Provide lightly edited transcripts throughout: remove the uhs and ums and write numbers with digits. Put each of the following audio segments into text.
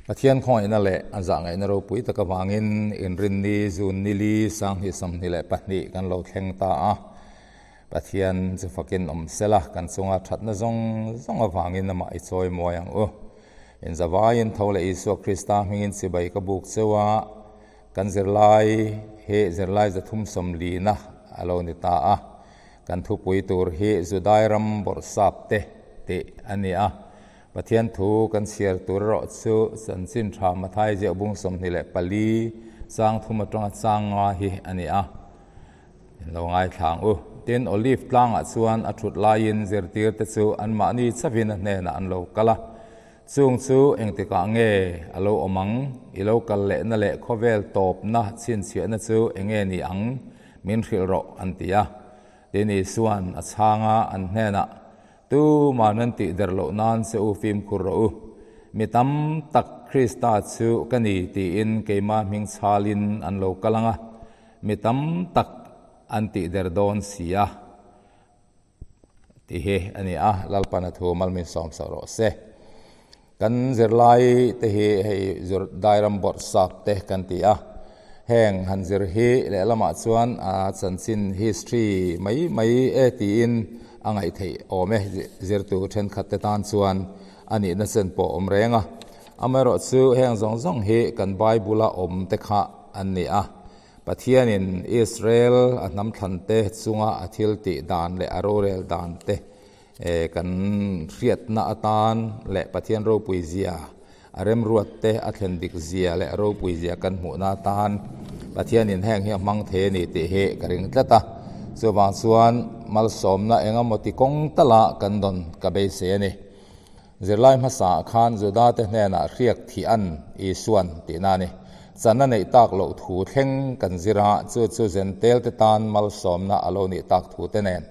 ปะเทียนคอยนั่นแหละอันจากไงนเราปุ๋ยตะกวางินอินรินนีจูนนิลีสังหิสัมนี่แหละปะนี่กันเราแข่งตาปะเทียนจะฟักินเสละกันสงอาทัดนะซงวางินนะมาอิจอยมวยอย่างอินจะวายินเท่าเลยอิสุคริสต์มิงินสิบายกบุกเสวะกันเจริญเฮเจริญจะทุ่มสมลีนะอโลนิตากันทุปุยตูร์เฮจุดายรัมบอร์สับเตอันนี้ปะเทียนถูกันเสียตัวรอดสู้สันสินทามาไทยเจ้าบุ้งสมนี่แหละปลีสร้างทุ่มตรงสร้างงาฮีอันนี้เราง่ายทางเต็นโอลิฟตั้งส่วนอัชุดลายินเจริญเตสู้อันมานี่สับินเนนอันเรากละซูงซูเองติกาเงอโลอมังอิโลกัลเลนั่นแหละข้อเวลตบนะสินเสียนั่นซูเองนี่อังมินขิลโรอันตีเดนี่ส่วนอัชางอันเนนะตูมานันติเดรโลนันเซอูฟิมคุโรมิตัมตักคริสต์ซูกันนี่ตีอินเกมามิงชาลินอันโลกัลังมิตัมตักอันติเดรโดนเสียที่เฮอันนี้ลัลปานาทูมัลมิสอมสโรเซกันเจริญที่เฮให้จุดได้รำบทสับเตะกันที่แห่งหันเจริญเฮและละมาส่วนสันสิน history ไม่ตีอินอังไงที่โอเมเจริญตัวเช่นขัดตานส่วนอันนี้นั่นเส้นปอมแรงอเมริกาแห่งซองเฮกันไบเบิลเตคะอันนี้ปะเทียนินอิสราเอลอันน้ำทันเตสุงอาทิลติดานและอโรเรลดานเตกันเรียดนาตานและปะเทียนโรปุยเซียอารมรวดเตอัตเลนติกเซียและโรปุยเซียกันหมู่นาตานปะเทียนินแห่งเฮียมังเทนิติเฮกริงตะตาส่วนบางส่วนมัลสมนะเองมติกงตละกันดนกับเบเสนีเจริญภาษาขานจุดาเตเนนะเรียกที่อันอีส่วนตีนานีจันนั้นในตากโลถูเท่งกันจิระจูเซนเตลเตตานมัลสมนะอโลนิตากถูเตเนน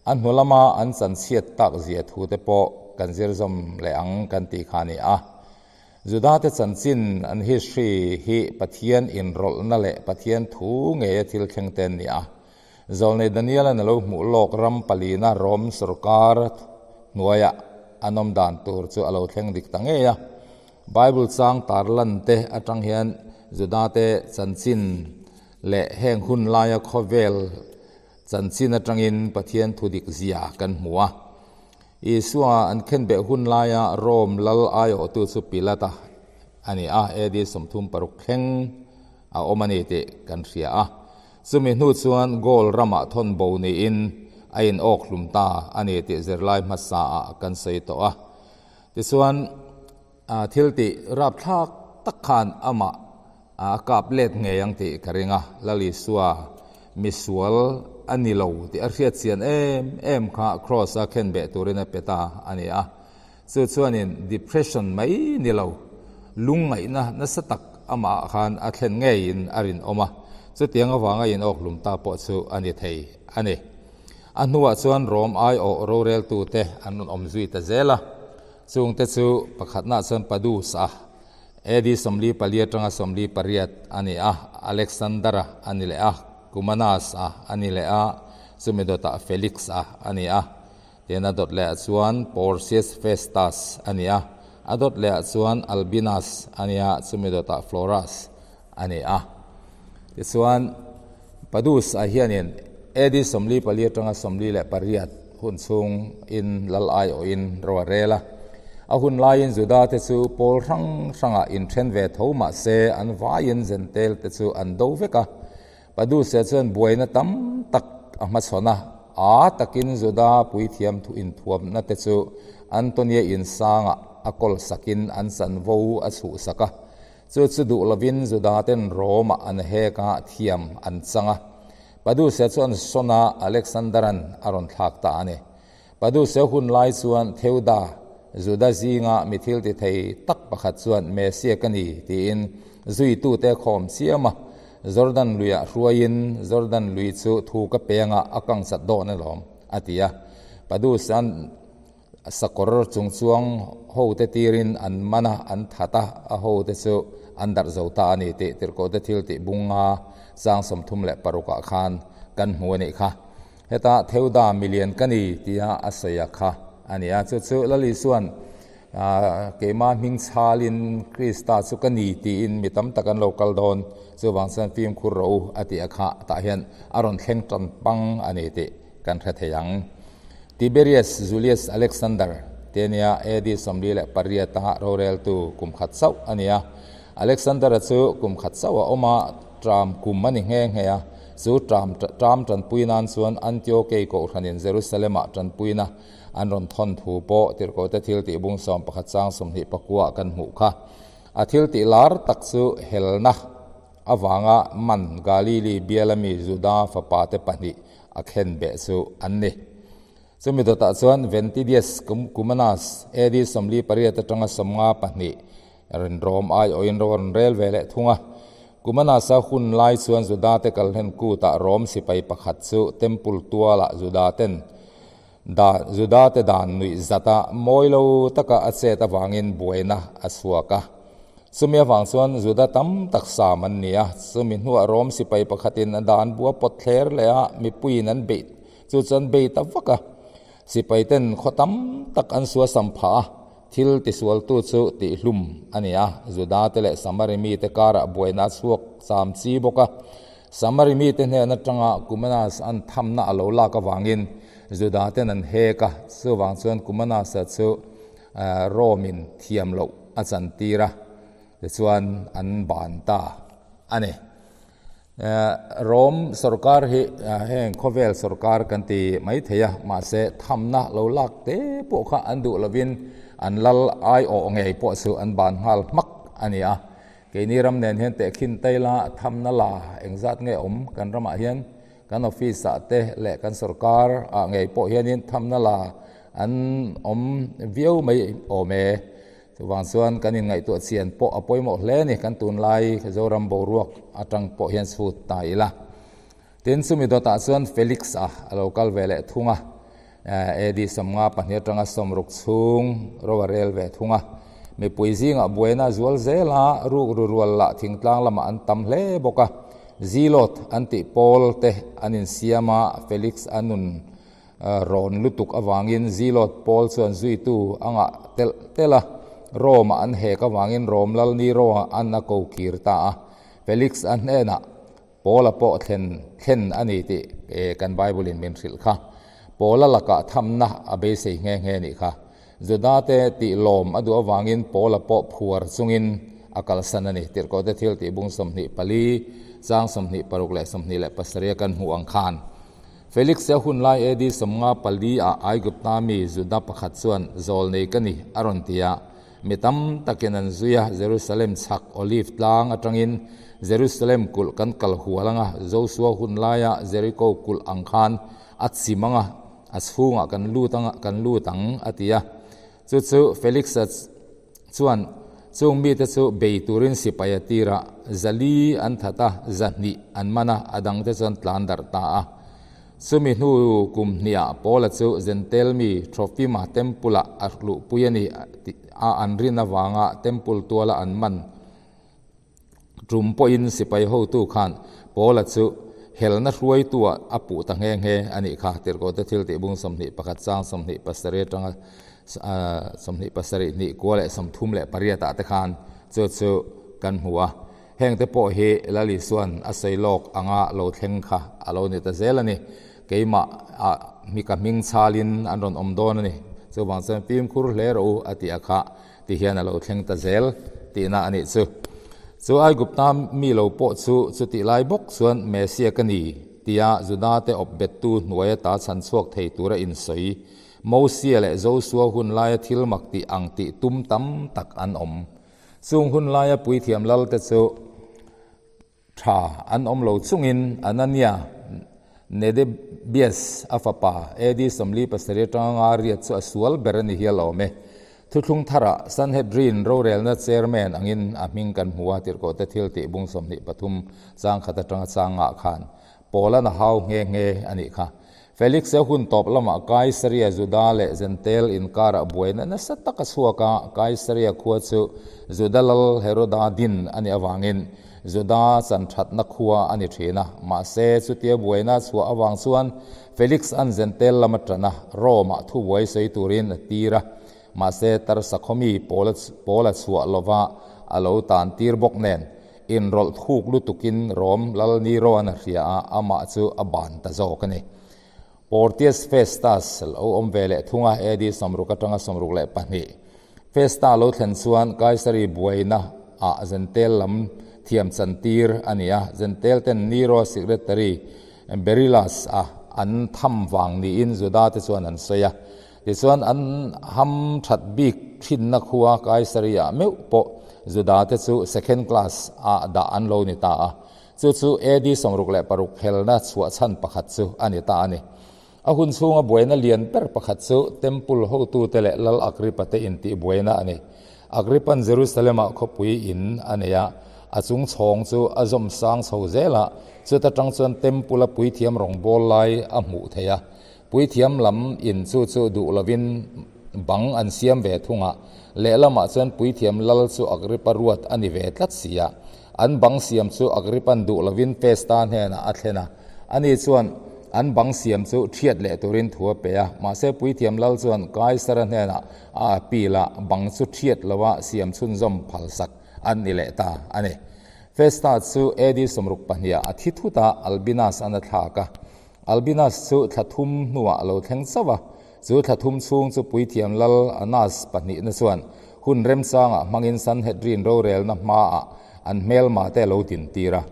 อันหัวละมาอันสันเสียตากเสียถูเตโปกันจิรจมเลอังกันตีขานีจุดาเตสันสินอันฮิสตรีฮิปะเทียนอินโรลนั่นแหละปะเทียนถูเงียทิลเข่งเตนนี่จอลในดานิเอลนั่นเราหมู่โลกรัมปลีน่ารอมสุรการหน่วยอันนมดานตัวจูอโลเข่งดิกตังเงียไบเบิลสังตาร์ลันเตอจังเฮียนจุดาเตสันสินและแห่งหุ่นลายคอเวลสันสินจังอินปะเทียนทุดิกเสียกันหัวอีสัวอันเข็นเบหุ่นลายโรมลลอายอตุสุปิลตาอันนี้เอดีสมทุมปรุกเข่งอมันเอเตกันเสียสมินุส่วนโกลรามาทนโบนีอินไอินออกลุมตาอันนี้เตเจริญมาสากันเสยตัวที่ส่วนทิลติรับทักตักขานมากับเล็ดเงียงติกริงลลิสัวมิสวลอันนี้เราที่อาเซียนเซียนเอ็มข้าครอสเคนเบตูรินเปตาอันนี้ส่วนนี้ depression ไม่นี่เราลุงไงนะสตักมาขานอาเคนเงียนอารินออกมาสุดที่ยังว่าไงยินออกลุมตาปอดสูอันนี้ไทยอันนี้อันหัวส่วนรอมไอโอโรเรลตูเตอันนั้นอมจุยตะเจล่ะส่งเตสูประคัตนาส่วนปดูสเอดีสมลีปลียตรงสมลีปริยัตอันนี้อเล็กซานดราอันนี้เลยกุมานัสอันนี้เลยสมิโดตาเฟลิกซ์อันนี้เดนดอตเลยส่วนปอร์เซียสเฟสตัสอันนี้อดอตเลยส่วนอัลบินัสอันนี้สมิโดตาฟลอรัสอันนี้ส่วนปดูสเฮียนินเอดีสมลีปลียตรงสมลีเลยปริยัตหุ่นซุงอินลลไอโออินรัวเรล่ะหุ่นลายจุดาเตสูโพลรังสังอินเทรนเวทมาเซอันวายินเซนเตลเตสูอันดูเวกปดูเซจนบวยนัตั้มตักมาสนะตักินจุดาปุยเทียมทุอินทวมนัเตสูอันตัวนี้อินสังกอลสกินอันสันวูอสุสกจุดดูลวินจุดาเตนโรมาอันเฮกาเทียมอันสังปดูเซจนสนะอเล็กซานดรันอารอนทักตาเนปดูเซหุ่นลายส่วนเทวดาจุดาจีงามิทิลติไทยตักประคัดส่วนเมเซียกันนีที่อินจุยตูเตคอมเสียมาจอร์แดนลุยรวยอินจอร์แดนลุยซูทูกเปียงอากังสัดโดนล้อมอติยาปดูสันสกอร์จงช่วงโฮเตตีรินอันมานะอันทัตาโฮเตซูอันดับเจ้าตานี่ติรโกเตทิลติบุงอาสร้างสมทุมและปรุกะคานกันหัวนี่ค่ะเฮตาเทวดามิเลียนกันนีที่อาศัยค่ะอันนี้จุดละลิส่วน keima ming chalin krista chu kani ti in mitam takan local don chu wangsan film khur ro ati akha ta hian aron thleng tan pang ani ti kan tha theyang Tiberius Julius Alexander tenia edi somli le paria ta rorel tu kum khat sau ania Alexander chu kum khat sau oma tram kum mani heng heya chu tram tran puinan chuan Antioch ko thanin Jerusalem tran puina an ron thon thu po tir ko te thil ti bung som pakhat chang somni pakua kan mu kha a thil ti lar tak chu helna awanga man Galili bialami Juda fa pa te pani a khen be chu anni chumi dota chuan Ventidius Cumanus edi somli pariat atanga somnga pani ren rom ai oin ron rel vele thunga Cumanus a hun lai chuan Juda te kal hen ku ta rom sipai pakhat chu temple tuala Juda ten da Juda te dan nui zata moilo taka ache ta wangin buaina aswaka sumia wang chuan Juda tam tak sa man nia sumi hnuwa rom sipai pakhatin dan bua pot thler le a mi puin an be chu chan be ta waka sipai ten khotam tak an suwa sampha thil ti sual tu chu ti hlum ania Juda te le samarimi te kara buaina suak sam chi boka samarimi te ne na tanga Cumanus an thamna alo la ka wangin Juda ten an he ka chu wang chuan Cumanus chu romin thiam lo achan tira te chuan an ban ta ani rom sarkar hi heng khovel sarkar kan ti mai theya ma se thamna lo lak te po kha an du lovin an lal ai o ngei po chu an ban hal mak ania ke ni ram nen hen te khin taila thamna la engzat nge kan rama hian kan office te le kan sarkar a ngei po hianin thamna la an view mai o me wang chuan kanin ngai tu chian po apoimo hle ni kan tun lai zoram bo ruak atang po hian su taila tin sumi dota chuan Felix local vele thunga edi samnga pahnia tanga somruk chung rowarel ve thunga mi puizinga buena zual zela rual la thingtlang lama an tam hle boka zilot anti Paul te anin siama Felix anun ron lutuk awangin zilot Paul chuan zui tu anga tela Roma an he ka wangin rom lal ni ro an na ko kirta Felix an ena Paul po thlen ani ti kan Bible in min thil kha Paul laka thamna abe se nge ni kha Juda te ti lom adu awangin Paul po phuar chungin akal sanani tir ko te thil ti bung somni pali chang somni paruk le somni le pasariya kan hu ang khan Felix se hun lai edi somnga pali a ai gupta mi Juda pakhat chuan zol nei kani aron tia mitam takenan zuya Jerusalem chak olive tlang atangin Jerusalem kul kan kal hualanga Joshua hun laya Jericho kul angkhan atsimanga asfunga kan lutang atia chu Felix chuan chung mi te chu beiturin sipayatira zali an thata zahni an mana adang te chuan tlandar ta sumi hnu kum nia Paul chu zentel mi Tropima tempula arlu puyani a anrina wanga temple tuala an man trumpo in sipai ho tu khan Paul chu helna ruai tua apu ta nge ani kha tir ko te thil ti bung somni pakhat chang somni pasare tanga somni pasare ni kole somthum le pariata te khan chu kan huwa heng te po he lali suan asailok anga lo thleng kha alo ni ta zelani keima mi ka ming chalin anon omdon ani chu wangsan pim khur hlero ati akha ti hian alo thleng ta zel ti na ani chu ai gupta mi lo po chu ti lai bok chuan mesia kani tia Juda te opbet tu hnuai ta chan chuak thei tura in soi Mosia le Joshua hun lai thil mak ti ang ti tum tam tak an chung hun lai pui thiam lal te chu tha an lo chungin Anania Nedebias afapa edi somli pasare tanga riat chu asual berani hialome thutlung thara Sanhedrin rorel na chairman angin aming kan huwa tir ko te thil ti bung somni pathum chang khata tanga changa khan Paula na hau nge ani kha Felix se hun top lama Kaisaria Juda le zentel in kara buena na sataka suaka Kaisaria khuwa chu Judalal Herodadin ani awangin Juda chan that na khuwa ani thina ma se chutia buena chu awang chuan Felix an zentel lama trana Roma thu boi sei turin tira มาเซตรสักขมีโปลสวลวะอโลตานตีร์บกเนนอินรลทูกลุตุกินรอมลลนีโรนเรียอามาจูอบานตะโจกันนี่ปอร์ติสเฟสตัสโอมเวเลทุ่งเอดีสมรุกจังสมรุกเล่ปนี่เฟสตาโลเทนส่วนไกสรีบวยนะเซนเตลลำเทียมสันตีร์อันนี้เซนเตลเทนนีโรสิกเรตรีเบริลัสอันทำวังนี่อินจุดาที่ส่วนอันเสียที่ส่วนอันฮัมชัดบิกขินนักหัวไกสรีไม่อุปจุดาที่ส่วน second class ดาอันโลนิตาจู่เอดีสมรุกเล่ปรุกเฮลนัสวัชันประคัตจู่อันนี้ตาอันนี้คุณสูงบวยน่ะเลียนเปอร์ประคัตจู่เต็มปุลหูตูเตเลลลอักริปเตอินติบวยน่ะอันนี้อักริปันเยรูซาเล็มขบปุยอินอันนี้อาจุงชงจู่อาจอมสังสูเจละจู่ตะจังส่วนเต็มปุลปุยเทียมรองบอลไลอาหมูเทียปุยเทียมลำอินจู่ดูลวินบังอันเสียมเวทุงะเลละมาส่วนปุยเทียมลลจู่อักริปรวดอันนี้เวทัดเสียอันบังเสียมจู่อักริปันดูลวินเฟสตานเฮนะอัตเลนะอันนี้ส่วนอันบังเสียมจู่เทียดเละตัวรินทัวเปียมาเสปุยเทียมลลส่วนกายสระเฮนะปีละบังจู่เทียดละว่าเสียมชุนจอมพัลสักอันนี้เละตาอันนี้เฟสตาจู่เอดีสมรุกปัญญาอาทิตย์ทุตาอัลบินัสอันทักะอัลบินัสจู่ทัดทุ่มนัวเราแทงสวะจู่ทัดทุ่มสูงจู่ปุยเทียมลลอนัสปัญญาในส่วนหุ่นเริ่มสร้างมังอินสันเฮดรินโรเรลนะมาอันเมลมาแต่เราตินตีระ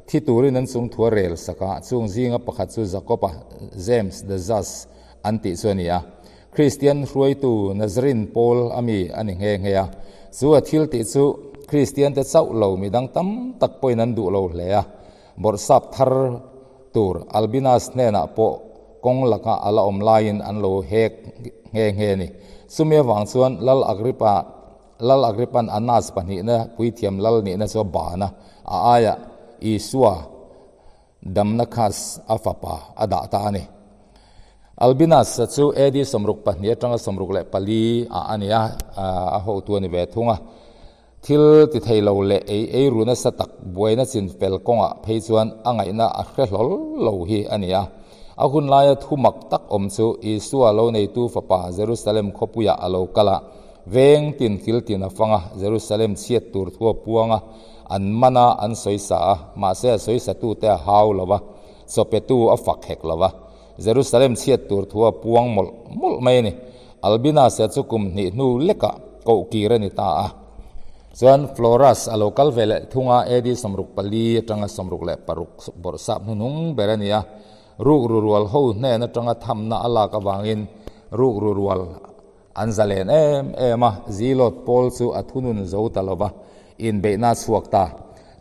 ที่ตูรินั้นสูงทัวเรลสักสูงซิงประคัตจู่จักรปะเจมส์เดซัสอันติส่วนนี้คริสเตียนรวยตูนัซรินปอลอามีอันนี้เฮงเฮียจู่ทิลติจู่คริสเตียนแต่เจ้าเรามีดังตั้มตักปอยนั้นดูเราเลยบทสับทาร์ตูร์อัลบินัสเนน่ะปกงลักะอัลอมไลน์อันโลเฮกเฮงเฮนี่สุเมวังส่วนลัลอักริปันอันนัสปนินะปุยเทียมลัลนี่นะส่วนบานะอายะอีสัวดัมนักฮัสอัฟปาอดาตานี่อัลบินัสจู่เอดีสมรุกปัญญาจังสมรุกเละปลีอันนี้หัวตัวนี่เวทุงทิลติไทยเราเละรู้นะสตักบวยนะสินเฟลกงเพยส่วนอังไงนะอัครหลเราฮีอันนี้คุณลายทุมักตักอมจู่อีสัวเราในตู้ฟ้าเยรูซาเล็มขบุยาเรากละเวงตินคิลตินฟังเยรูซาเล็มเสียตูร์ทัวปวงอันมันอันสวยสามาเสียสวยสตูแต่ฮาวละวะสเปตูอฟักเฮกละวะเยรูซาเล็มเสียตูร์ทัวปวงมุลไม่นี่อัลบินาเสียจุกุมนี่นูเล็กะกูกีรนิตาส่วนฟลอรัสอโลคัลเวลทุ่งเอดีสมรุกปลีจังสมรุกเละปรุกบทสับนุงเบรเนียรูกรัวๆหูแน่นจังทำน่าอัลลากวางอินรูกรัวๆอันซาเลนมาซีลอดพอลซูอัทุนุนโจตลบะอินเบนัสวกตา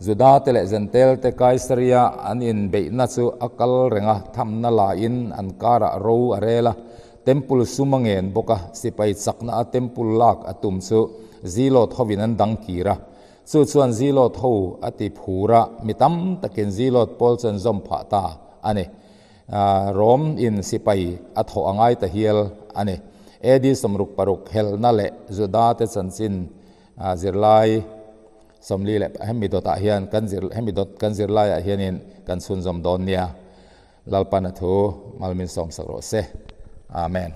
จุดาเตเลเซนเตลเตไกสเรียอันอินเบนัสอักลเรงะทำน่าลาอินอันการะรูอะไรละเต็มปุลสุมังเงินบกะสิไปสักน่าเต็มปุลลักอตุมซูซีโลทวินันดังกีระส่วนซีโลทหูอติภูระมิตัมตะเกนซีโลพอลเซนซอมผาตาอันนี้รอมอินสิไปอัทอังไงตะเฮียลอันนี้เอดีสมรุกปรุกเฮลนั่นแหละจุดาเตสันสินจิรไลสมลีเละให้มีดอตาเฮียนกันจิรให้มีดอตกันจิรไลเฮียนินกันสุนจอมดอนเนียลลปันทูมัลมินสอมสักโรเซอาเมน